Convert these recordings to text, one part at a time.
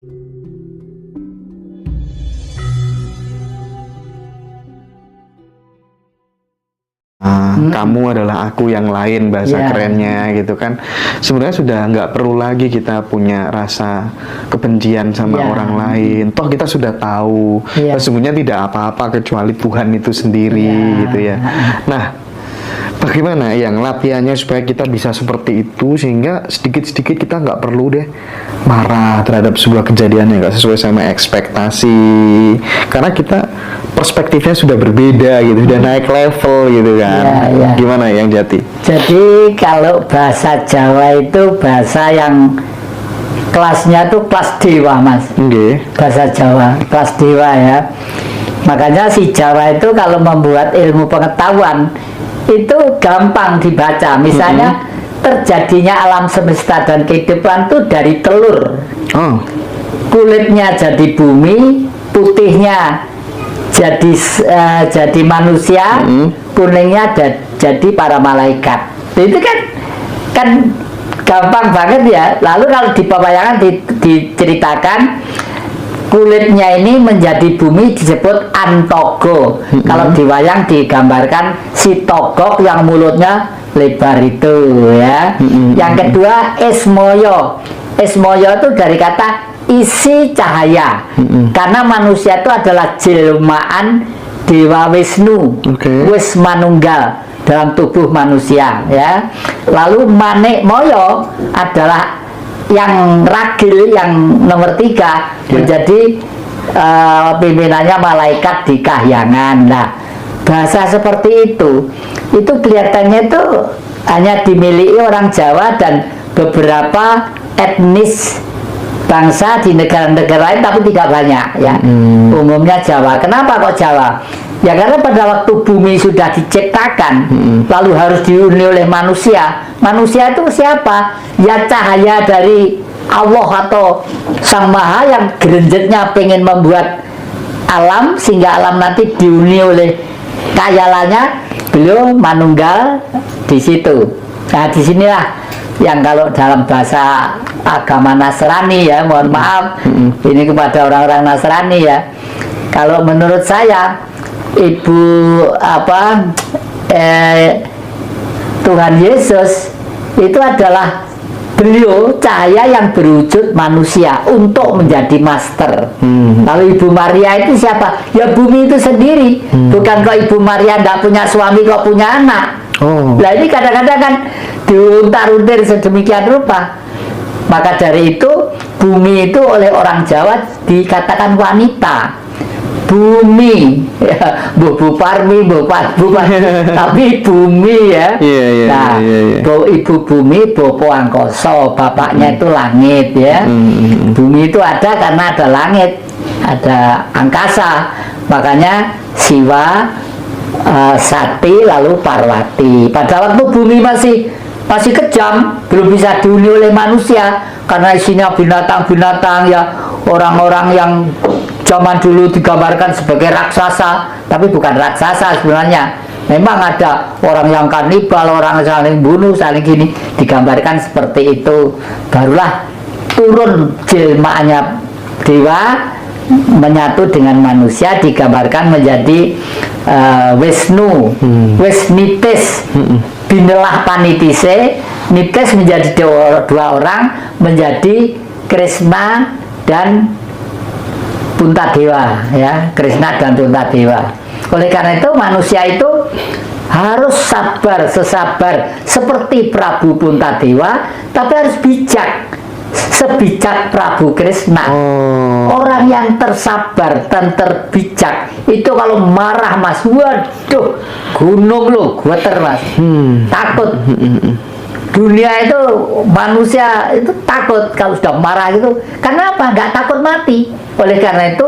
Kamu adalah aku yang lain, bahasa kerennya gitu kan. Sebenarnya sudah nggak perlu lagi kita punya rasa kebencian sama orang lain. Toh kita sudah tahu sesungguhnya tidak apa-apa kecuali Tuhan itu sendiri gitu ya. Nah, bagaimana yang latihannya supaya kita bisa seperti itu sehingga sedikit-sedikit kita nggak perlu deh marah terhadap sebuah kejadian yang nggak sesuai sama ekspektasi, karena kita perspektifnya sudah berbeda gitu, sudah naik level gitu kan. Gimana yang Jati? Jadi kalau bahasa Jawa itu bahasa yang kelasnya tuh kelas dewa, Mas. Bahasa Jawa kelas dewa ya. Makanya si Jawa itu kalau membuat ilmu pengetahuan itu gampang dibaca. Misalnya terjadinya alam semesta dan kehidupan itu dari telur. Kulitnya jadi bumi, putihnya jadi manusia, kuningnya jadi para malaikat. Itu kan gampang banget ya. Lalu kalau di pewayangan diceritakan kulitnya ini menjadi bumi disebut Antogo. Kalau di wayang digambarkan si togok yang mulutnya lebar itu ya. Yang kedua Esmoyo. Esmoyo itu dari kata isi cahaya. Karena manusia itu adalah jelmaan Dewa Wisnu, Wis Manunggal dalam tubuh manusia ya. Lalu Manik Moyo adalah yang ragil, yang nomor 3 menjadi pimpinannya malaikat di kahyangan. Nah, bahasa seperti itu kelihatannya itu hanya dimiliki orang Jawa dan beberapa etnis bangsa di negara-negara lain, tapi tidak banyak ya. Umumnya Jawa. Kenapa kok Jawa? Ya karena pada waktu bumi sudah diciptakan lalu harus dihuni oleh manusia. Manusia itu siapa? Ya cahaya dari Allah atau Sang Maha yang gerenjetnya pengen membuat alam sehingga alam nanti dihuni oleh kayalannya. Beliau manunggal di situ. Nah, disinilah yang kalau dalam bahasa agama Nasrani ya, mohon maaf ini kepada orang-orang Nasrani ya. Kalau menurut saya Tuhan Yesus itu adalah beliau cahaya yang berwujud manusia untuk menjadi master. Lalu Ibu Maria itu siapa? Ya bumi itu sendiri. Bukan kok Ibu Maria tidak punya suami kok punya anak. Nah ini kadang-kadang kan diuntar-untir sedemikian rupa. Maka dari itu bumi itu oleh orang Jawa dikatakan wanita. Bumi ya, Bu Parmi, Bu tapi bumi ya. Nah, Ibu Bumi, Bopo Angkoso, bapaknya itu langit ya. Bumi itu ada karena ada langit, ada angkasa. Makanya Siwa, Sati, lalu Parwati. Pada waktu bumi masih kejam, belum bisa dihuni oleh manusia karena isinya binatang-binatang ya, orang-orang yang zaman dulu digambarkan sebagai raksasa, tapi bukan raksasa sebenarnya. Memang ada orang yang kanibal, orang saling bunuh, saling gini, digambarkan seperti itu. Barulah turun jelmaannya dewa menyatu dengan manusia, digambarkan menjadi Wisnu, Wisnitis, Binelah Panitise, Nitis menjadi dua orang, menjadi Krishna dan Puntadewa ya, Krishna dan Puntadewa. Oleh karena itu manusia itu harus sabar, sesabar seperti Prabu Puntadewa, tapi harus bijak sebijak Prabu Krishna. Orang yang tersabar dan terbijak itu kalau marah Mas, waduh gunung loh, gemeter Mas, takut. Dunia itu manusia itu takut kalau sudah marah gitu. Kenapa? Nggak takut mati. Oleh karena itu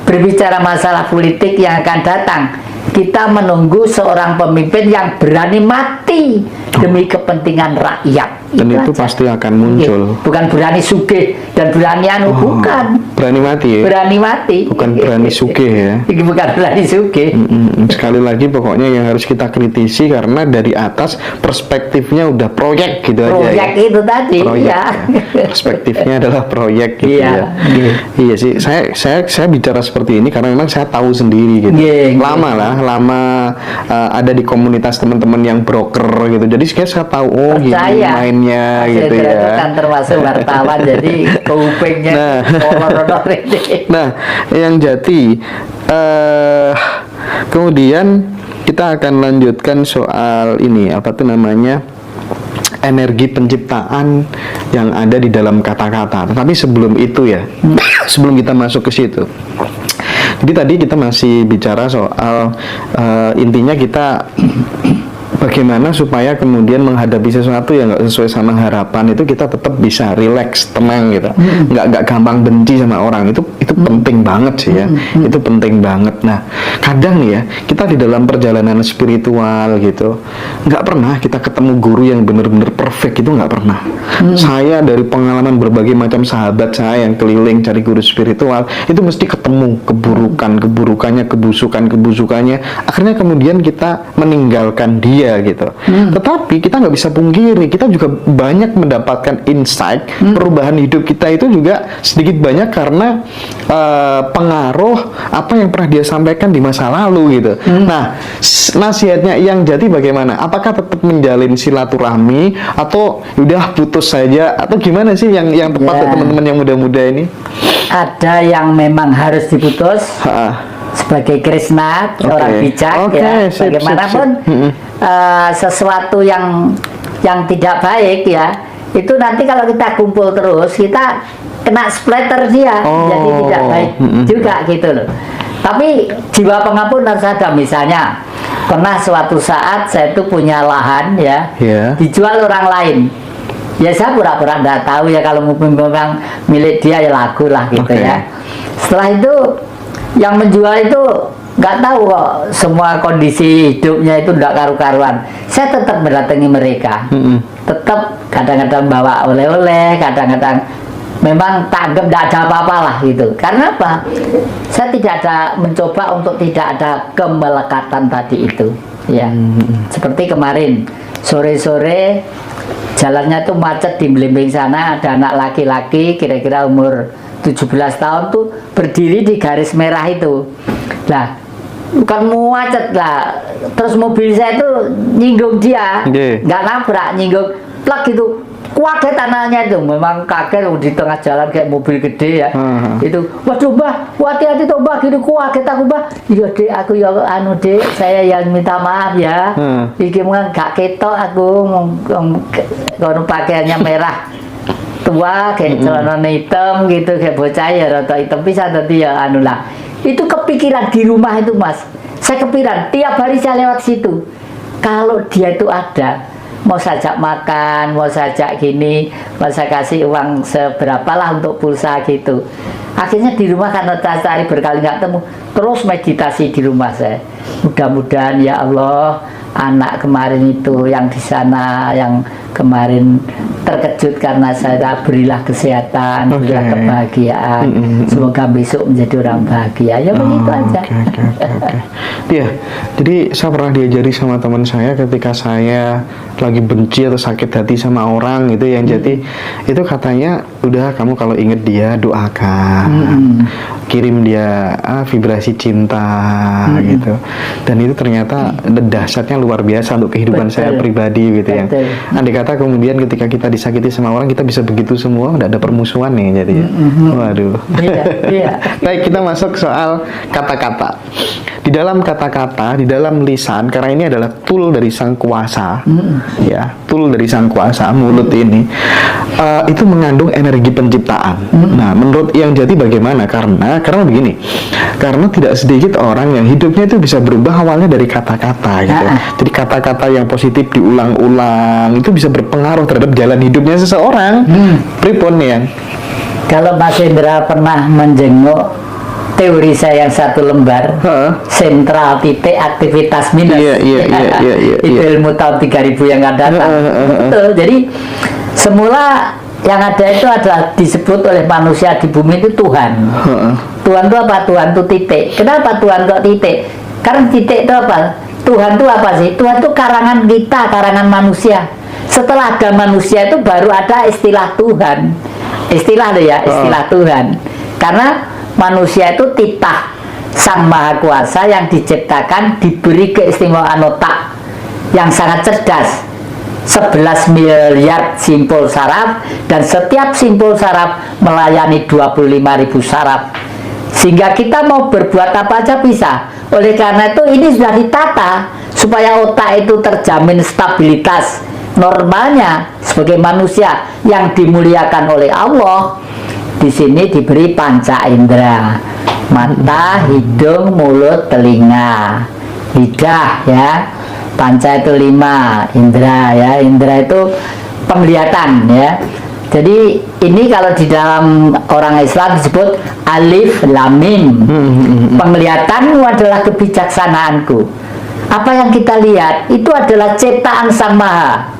berbicara masalah politik yang akan datang, kita menunggu seorang pemimpin yang berani mati demi kepentingan rakyat. Dan itu aja. pasti akan muncul. Bukan berani sugih dan berani anu, bukan. Berani mati ya? Berani mati. Bukan berani sugih ya? Bukan berani sugih. Sekali lagi pokoknya yang harus kita kritisi karena dari atas perspektifnya udah proyek gitu aja ya. Proyek itu tadi. Proyek, Ya. Perspektifnya adalah proyek gitu Iya, ya. Iya sih, saya bicara seperti ini karena memang saya tahu sendiri gitu. Lama ada di komunitas teman-teman yang broker gitu. Jadi saya tahu gini mainnya gitu itu ya. kan termasuk wartawan jadi kupingnya Nah, yang jadi kemudian kita akan lanjutkan soal ini apa tuh namanya, energi penciptaan yang ada di dalam kata-kata. Tetapi sebelum itu ya, sebelum kita masuk ke situ, jadi tadi kita masih bicara soal intinya kita bagaimana supaya kemudian menghadapi sesuatu yang nggak sesuai sama harapan itu kita tetap bisa relax, tenang gitu, nggak gampang benci sama orang. Itu penting banget sih ya, itu penting banget. Nah, kadang nih ya kita di dalam perjalanan spiritual gitu nggak pernah kita ketemu guru yang benar-benar perfect, itu nggak pernah. Saya dari pengalaman berbagai macam sahabat saya yang keliling cari guru spiritual itu mesti ketemu keburukannya, kebusukannya, akhirnya kemudian kita meninggalkan dia gitu. Tetapi kita nggak bisa pungkiri, kita juga banyak mendapatkan insight, perubahan hidup kita itu juga sedikit banyak karena pengaruh apa yang pernah dia sampaikan di masa lalu gitu. Nah, nasihatnya yang jadi bagaimana? Apakah tetap menjalin silaturahmi atau udah putus saja atau gimana sih yang tepat buat teman-teman yang muda-muda ini? Ada yang memang harus diputus. Sebagai Krishna, orang bijak ya, bagaimanapun sesuatu yang tidak baik ya, itu nanti kalau kita kumpul terus kita kena splatter dia, jadi tidak baik juga gitu loh. Tapi jiwa pengampun harus ada. Misalnya pernah suatu saat saya itu punya lahan ya, dijual orang lain. Ya saya pura-pura nggak tahu ya, kalau memang milik dia ya laku lah gitu ya. Setelah itu yang menjual itu nggak tahu kok semua kondisi hidupnya itu nggak karu-karuan. Saya tetap mendatangi mereka, tetap kadang-kadang bawa oleh-oleh, kadang-kadang memang tak anggap tidak ada apa-apa lah gitu. Karena apa? Saya tidak ada mencoba untuk tidak ada kemelekatan tadi itu ya. Seperti kemarin sore-sore jalannya tuh macet di Blimbing sana, ada anak laki-laki kira-kira umur 17 tahun tuh berdiri di garis merah itu. Nah, bukan macet lah, terus mobil saya tuh nyinggung dia, nggak nabrak, nyinggung plak gitu. Kaget tanahnya itu, memang kaget di tengah jalan kayak mobil gede ya. Itu, waduh mbah, hati-hati tuh mbah, gitu kaget aku mbah. Iya dek, aku ya anu dek, saya yang minta maaf ya. Iki mungkin gak ketok aku, kalau pakaiannya merah tua kayak celana hitam gitu, kayak bocah ya rata hitam bisa tadi ya anu lah. Itu kepikiran di rumah itu mas, saya kepikiran tiap hari saya lewat situ, kalau dia itu ada, mau sajak makan, mau sajak gini, mau saya kasih uang seberapa lah untuk pulsa gitu. Akhirnya di rumah karena cari berkali nggak temu, terus meditasi di rumah saya. Mudah-mudahan ya Allah, anak kemarin itu yang di sana yang kemarin terkejut karena saya berilah kesehatan, berilah kebahagiaan. Semoga besok menjadi orang bahagia. Ya begitu aja. Iya, jadi saya pernah diajari sama teman saya ketika saya lagi benci atau sakit hati sama orang gitu yang jadi itu katanya udah kamu kalau inget dia doakan, kirim dia vibrasi cinta gitu. Dan itu ternyata dahsyatnya luar biasa untuk kehidupan saya pribadi gitu ya. Andai kata kemudian ketika kita disakiti sama orang kita bisa begitu semua, nggak ada permusuhan nih jadi. Waduh. Baik, kita masuk soal kata-kata. Di dalam kata-kata, di dalam lisan, karena ini adalah tool dari sang kuasa, ya, tool dari sang kuasa, mulut ini, itu mengandung energi penciptaan. Nah, menurut yang jadi bagaimana? Karena begini, karena tidak sedikit orang yang hidupnya itu bisa berubah awalnya dari kata-kata, gitu. Jadi kata-kata yang positif diulang-ulang itu bisa berpengaruh terhadap jalan hidupnya seseorang. Pripun ya? Kalau Mas Indra pernah menjenguk teori saya yang satu lembar, sentral titik aktivitas minus. Itu ilmu tahun 3000 yang akan datang. Betul. Jadi semula yang ada itu adalah disebut oleh manusia di bumi itu Tuhan. Tuhan itu apa? Tuhan itu titik. Kenapa Tuhan itu titik? Karena titik itu apa? Tuhan itu apa sih? Tuhan itu karangan kita, karangan manusia. Setelah ada manusia itu baru ada istilah Tuhan. Istilah loh ya, istilah Tuhan. Karena manusia itu titah Sang Maha Kuasa yang diciptakan, diberi keistimewaan otak yang sangat cerdas. 11 miliar simpul saraf, dan setiap simpul saraf melayani 25.000 saraf, sehingga kita mau berbuat apa aja bisa. Oleh karena itu ini sudah ditata supaya otak itu terjamin stabilitas normalnya sebagai manusia yang dimuliakan oleh Allah. Di sini diberi panca indera: mata, hidung, mulut, telinga, lidah, ya. Panca itu 5 indera, ya. Indera itu penglihatan, ya. Jadi ini kalau di dalam orang Islam disebut alif lam mim. Penglihatanmu adalah kebijaksanaanku. Apa yang kita lihat itu adalah ciptaan Sang Maha.